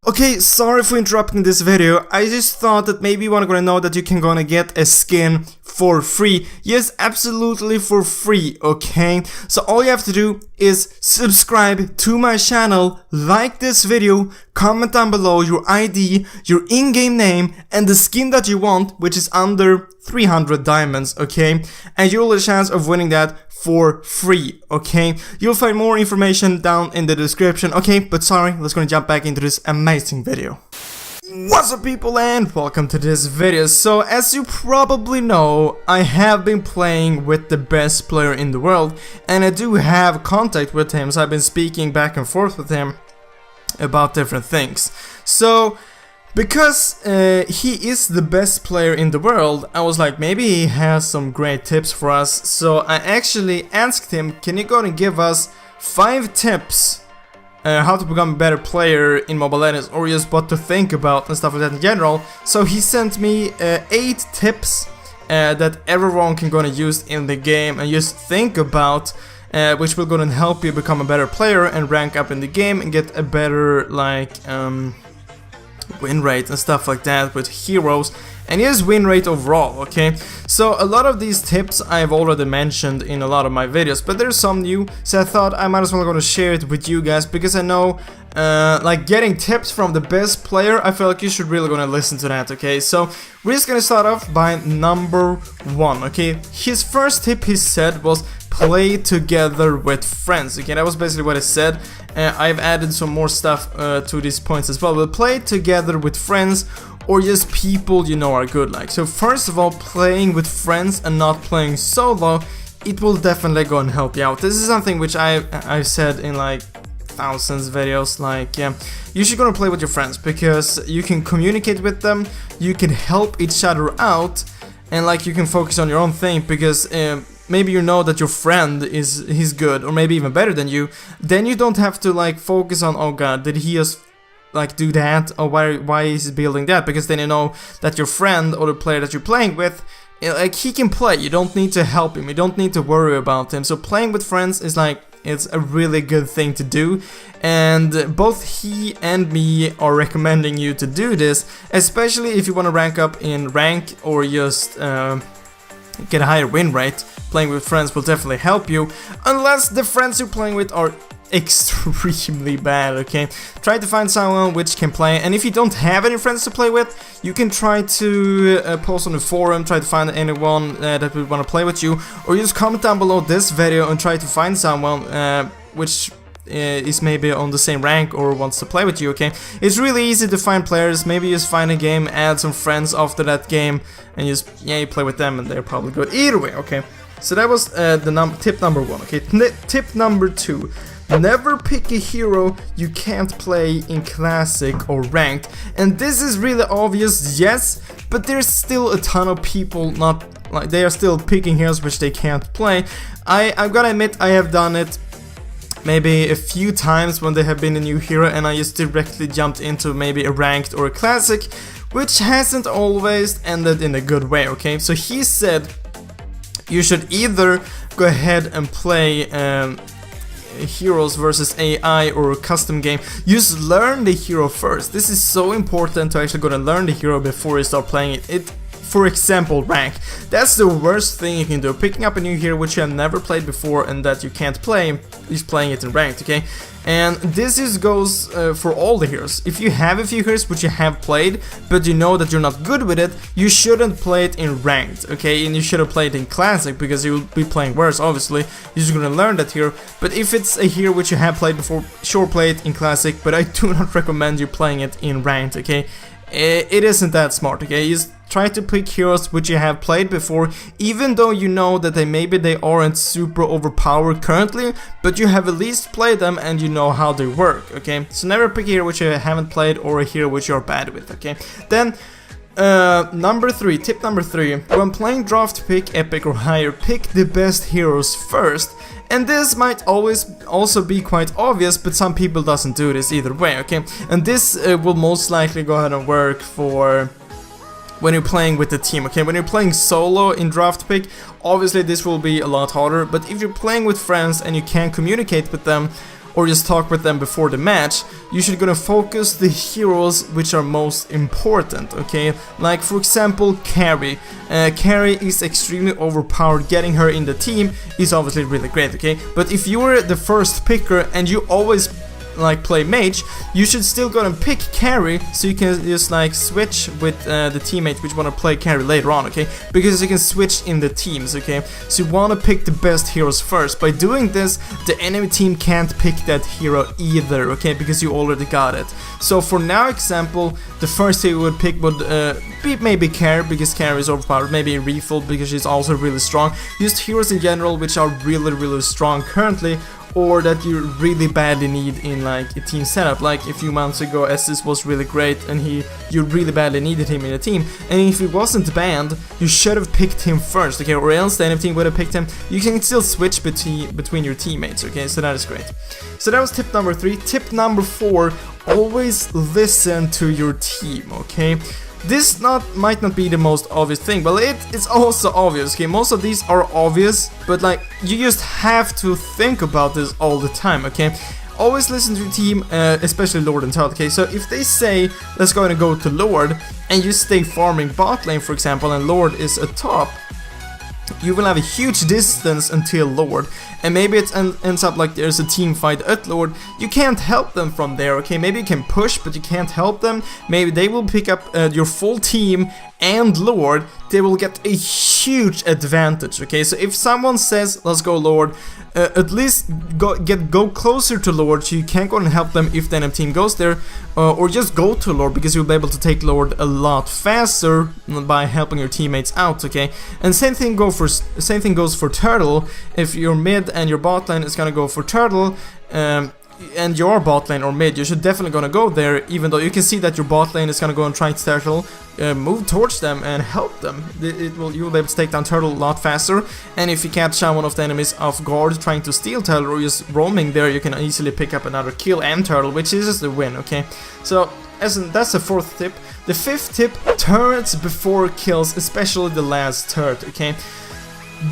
Okay, sorry for interrupting this video. I just thought that maybe you wanna know that you can gonna get a skin for free. Yes, absolutely for free, okay? So all you have to do is subscribe to my channel, like this video, comment down below your ID, your in-game name, and the skin that you want, which is under 300 diamonds, okay? And you'll have a chance of winning that for free, okay? You'll find more information down in the description, okay? But sorry, let's gonna jump back into this amazing video. What's up, people, and welcome to this video. So as you probably know, I have been playing with the best player in the world, and I do have contact with him, so I've been speaking back and forth with him about different things. So because he is the best player in the world, I was like, maybe he has some great tips for us. So I actually asked him, can you go and give us 5 tips how to become a better player in Mobile Legends, or just what to think about and stuff like that in general. So he sent me 8 tips that everyone can gonna use in the game and just think about, which will gonna help you become a better player and rank up in the game and get a better win rate and stuff like that with heroes, and his win rate overall, okay? So a lot of these tips I've already mentioned in a lot of my videos, but there's some new, so I thought I might as well go to share it with you guys, because I know like getting tips from the best player, I feel like you should really gonna listen to that, okay? So we're just gonna start off by number 1, okay? His first tip, he said, was play together with friends, okay? That was basically what he said. I've added some more stuff to these points as well, but play together with friends or just people you know are good like. So first of all, playing with friends and not playing solo, it will definitely go and help you out. This is something which I've said in like thousands of videos, like you should go and play with your friends, because you can communicate with them, you can help each other out, and like you can focus on your own thing, because maybe you know that your friend he's good, or maybe even better than you. Then you don't have to like focus on, oh god, did he just like do that, or why is he building that, because then you know that your friend or the player that you're playing with, like, he can play. You don't need to help him, you don't need to worry about him. So playing with friends is like, it's a really good thing to do, and both he and me are recommending you to do this, especially if you want to rank up in rank or just get a higher win rate. Playing with friends will definitely help you, unless the friends you're playing with are extremely bad, okay? Try to find someone which can play, and if you don't have any friends to play with, you can try to post on the forum, try to find anyone that would want to play with you, or just comment down below this video and try to find someone which is maybe on the same rank or wants to play with you, okay? It's really easy to find players. Maybe just find a game, add some friends after that game, and just, yeah, you play with them and they're probably good either way, okay? So that was tip number 1, okay? Tip number 2. Never pick a hero you can't play in Classic or Ranked. And this is really obvious, yes, but there's still a ton of people not, like, they are still picking heroes which they can't play. I've gotta admit, I have done it maybe a few times when there have been a new hero, and I just directly jumped into maybe a Ranked or a Classic, which hasn't always ended in a good way, okay? So he said you should either go ahead and play heroes versus AI or a custom game. Just learn the hero first. This is so important to actually go and learn the hero before you start playing it. For example, rank. That's the worst thing you can do. Picking up a new hero which you have never played before and that you can't play, is playing it in ranked, okay? And this goes for all the heroes. If you have a few heroes which you have played, but you know that you're not good with it, you shouldn't play it in ranked, okay? And you shouldn't play it in classic, because you'll be playing worse, obviously. You're just gonna learn that hero. But if it's a hero which you have played before, sure, play it in classic, but I do not recommend you playing it in ranked, okay? It isn't that smart, okay? Just try to pick heroes which you have played before, even though you know that maybe they aren't super overpowered currently, but you have at least played them and you know how they work, okay? So never pick a hero which you haven't played or a hero which you're bad with, okay? Then number 3, tip number 3, when playing draft pick, epic or higher, pick the best heroes first. And this might always also be quite obvious, but some people doesn't do this either way, okay? And this will most likely go ahead and work for when you're playing with the team, okay? When you're playing solo in draft pick, obviously this will be a lot harder, but if you're playing with friends and you can communicate with them, or just talk with them before the match, you should gonna focus the heroes which are most important, okay? Like for example, Carrie. Carrie is extremely overpowered. Getting her in the team is obviously really great, okay? But if you were the first picker and you always like play mage, you should still go and pick carry, so you can just like switch with the teammates which want to play carry later on, okay? Because you can switch in the teams, okay? So you want to pick the best heroes first. By doing this, the enemy team can't pick that hero either, okay? Because you already got it. So for now example, the first hero would pick would be maybe Carrie, because Carrie is overpowered, maybe Refill because she's also really strong. Just heroes in general which are really strong currently, or that you really badly need in like a team setup. Like a few months ago, Estus was really great and you really badly needed him in a team, and if he wasn't banned, you should have picked him first, okay? Or else the enemy team would have picked him. You can still switch between your teammates, okay? So that is great. So that was tip number 3. Tip number 4, always listen to your team, okay? This might not be the most obvious thing, but it's also obvious, okay? Most of these are obvious, but like, you just have to think about this all the time, okay? Always listen to your team, especially Lord and Turtle, okay? So if they say, let's go and go to Lord, and you stay farming bot lane, for example, and Lord is at top, you will have a huge distance until Lord, and maybe it ends up like there's a team fight at Lord. You can't help them from there, okay? Maybe you can push, but you can't help them. Maybe they will pick up your full team and Lord. They will get a huge advantage, okay? So if someone says, let's go Lord, at least go closer to Lord, so you can't go and help them if the enemy team goes there, or just go to Lord, because you'll be able to take Lord a lot faster by helping your teammates out, okay? And same thing goes for Turtle. If you're mid and your bot lane is gonna go for Turtle, and your bot lane or mid, you should definitely gonna go there, even though you can see that your bot lane is gonna go and try to Turtle, move towards them and help them. You will be able to take down Turtle a lot faster, and if you catch one of the enemies off guard trying to steal Turtle or just roaming there, you can easily pick up another kill and Turtle, which is the win, okay? So that's the 4th tip. The 5th tip, turrets before kills, especially the last turret, okay?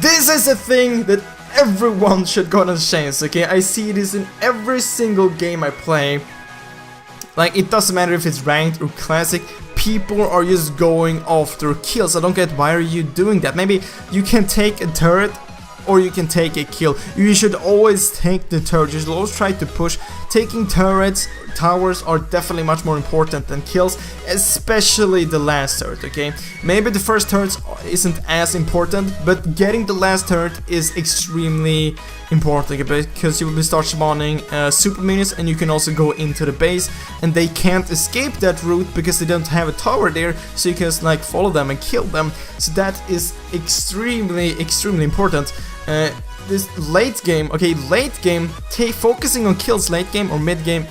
This is a thing that everyone should go on chance, okay? I see this in every single game I play. Like, it doesn't matter if it's ranked or classic, people are just going after kills. I don't get, why are you doing that? Maybe you can take a turret or you can take a kill. You should always take the turret. You should always try to push. Taking turrets, towers are definitely much more important than kills, especially the last turret, okay? Maybe the first turret isn't as important, but getting the last turret is extremely important, okay? Because you will start spawning super minions, and you can also go into the base, and they can't escape that route because they don't have a tower there, so you can like follow them and kill them. So that is extremely important. This late game, okay, late game, focusing on kills late game or mid game,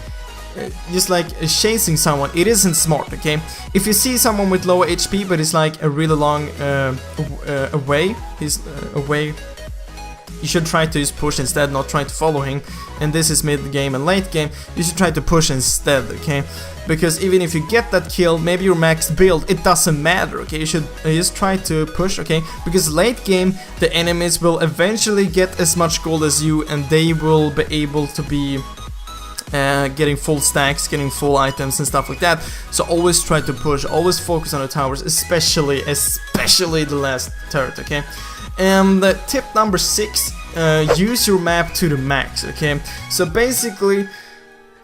just like chasing someone, it isn't smart, okay? If you see someone with low HP but it's like a really long away, you should try to just push instead, not try to follow him. And this is mid game and late game, you should try to push instead, okay? Because even if you get that kill, maybe your max build, it doesn't matter, okay? You should just try to push, okay? Because late game, the enemies will eventually get as much gold as you, and they will be able to be getting full stacks, getting full items and stuff like that. So always try to push, always focus on the towers, especially the last turret, okay? And tip number 6, use your map to the max, okay? So basically,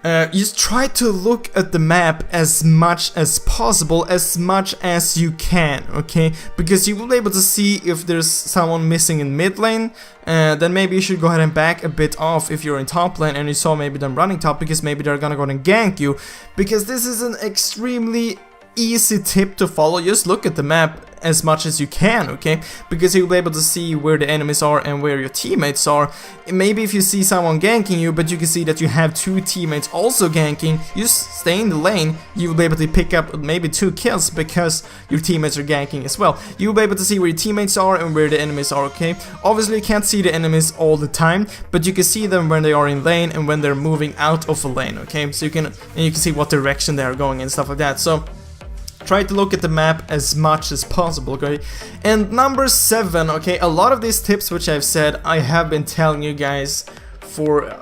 just try to look at the map as much as possible, as much as you can, okay? Because you will be able to see if there's someone missing in mid lane, then maybe you should go ahead and back a bit off if you're in top lane and you saw maybe them running top, because maybe they're gonna go and gank you. Because this is an extremely easy tip to follow. Just look at the map as much as you can, okay? Because you'll be able to see where the enemies are and where your teammates are. Maybe if you see someone ganking you, but you can see that you have 2 teammates also ganking, you stay in the lane, you'll be able to pick up maybe 2 kills because your teammates are ganking as well. You'll be able to see where your teammates are and where the enemies are, okay? Obviously you can't see the enemies all the time, but you can see them when they are in lane and when they're moving out of a lane, okay? So you can see what direction they are going and stuff like that. So try to look at the map as much as possible, okay? And number 7, okay, a lot of these tips which I've said, I have been telling you guys for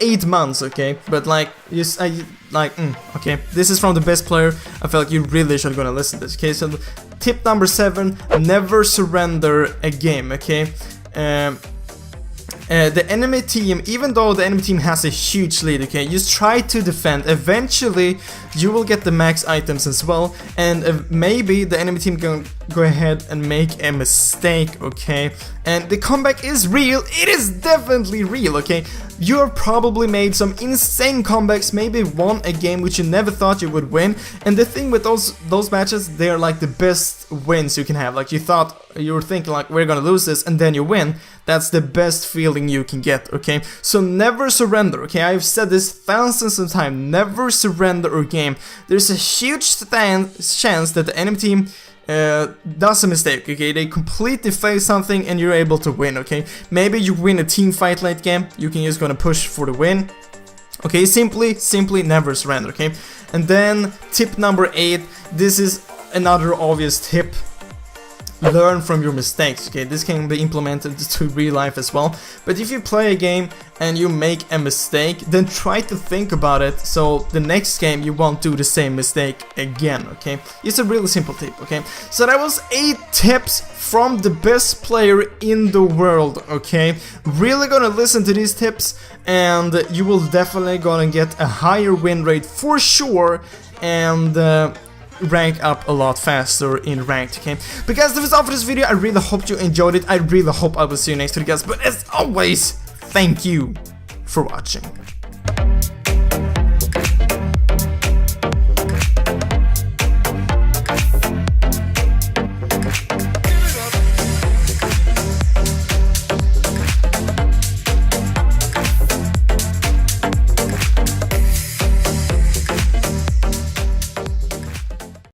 8 months, okay? But like, okay, this is from the best player. I feel like you really should gonna listen to this, okay? So tip number 7, never surrender a game, okay? The enemy team, even though the enemy team has a huge lead, okay, just try to defend. Eventually, you will get the max items as well, and maybe the enemy team can go ahead and make a mistake, okay? And the comeback is real. It is definitely real, okay? You have probably made some insane comebacks, maybe won a game which you never thought you would win. And the thing with those matches, they're like the best wins you can have. Like you were thinking like, we're gonna lose this, and then you win. That's the best feeling you can get, okay? So never surrender, okay? I've said this thousands of times. Never surrender a game. There's a huge chance that the enemy team does a mistake, okay? They completely fail something and you're able to win, okay? Maybe you win a team fight late game, you can just gonna push for the win. Okay, simply never surrender, okay? And then tip number 8, this is another obvious tip. Learn from your mistakes, okay? This can be implemented to real life as well. But if you play a game and you make a mistake, then try to think about it so the next game you won't do the same mistake again, okay? It's a really simple tip, okay? So that was 8 tips from the best player in the world, okay? Really gonna listen to these tips and you will definitely gonna get a higher win rate for sure, and rank up a lot faster in ranked, okay? But guys, that was all for this video. I really hope you enjoyed it. I really hope I will see you next video, guys. But as always, thank you for watching.